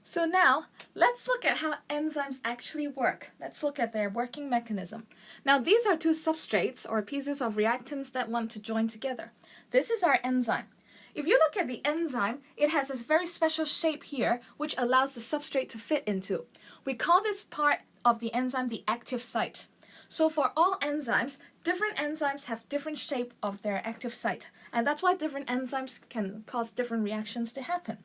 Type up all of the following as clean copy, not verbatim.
So now, let's look at how enzymes actually work. Let's look at their working mechanism. Now, these are two substrates or pieces of reactants that want to join together. This is our enzyme. If you look at the enzyme, it has this very special shape here, which allows the substrate to fit into. We call this part of the enzyme the active site. So for all enzymes, different enzymes have different shape of their active site, and that's why different enzymes can cause different reactions to happen.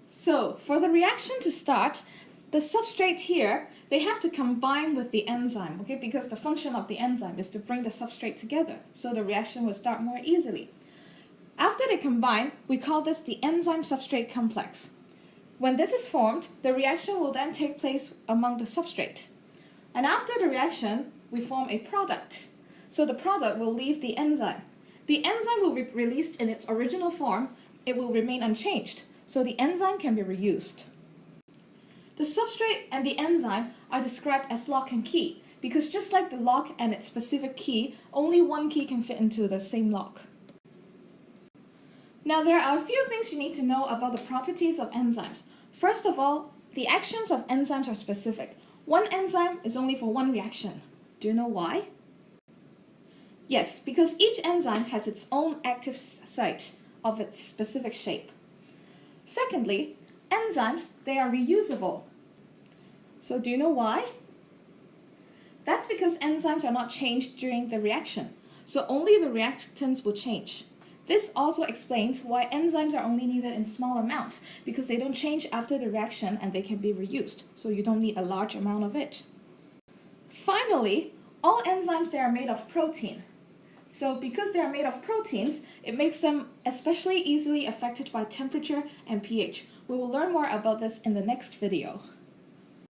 So for the reaction to start, the substrate here, they have to combine with the enzyme, okay? Because the function of the enzyme is to bring the substrate together, so the reaction will start more easily. After they combine, we call this the enzyme-substrate complex. When this is formed, the reaction will then take place among the substrate. And after the reaction, we form a product. So the product will leave the enzyme. The enzyme will be released in its original form. It will remain unchanged, so the enzyme can be reused. The substrate and the enzyme are described as lock and key, because just like the lock and its specific key, only one key can fit into the same lock. Now there are a few things you need to know about the properties of enzymes. First of all, the actions of enzymes are specific. One enzyme is only for one reaction. Do you know why? Yes, because each enzyme has its own active site of its specific shape. Secondly, enzymes, they are reusable. So do you know why? That's because enzymes are not changed during the reaction, so only the reactants will change. This also explains why enzymes are only needed in small amounts, because they don't change after the reaction and they can be reused, so you don't need a large amount of it. Finally, all enzymes, they are made of protein. So because they are made of proteins, it makes them especially easily affected by temperature and pH. We will learn more about this in the next video.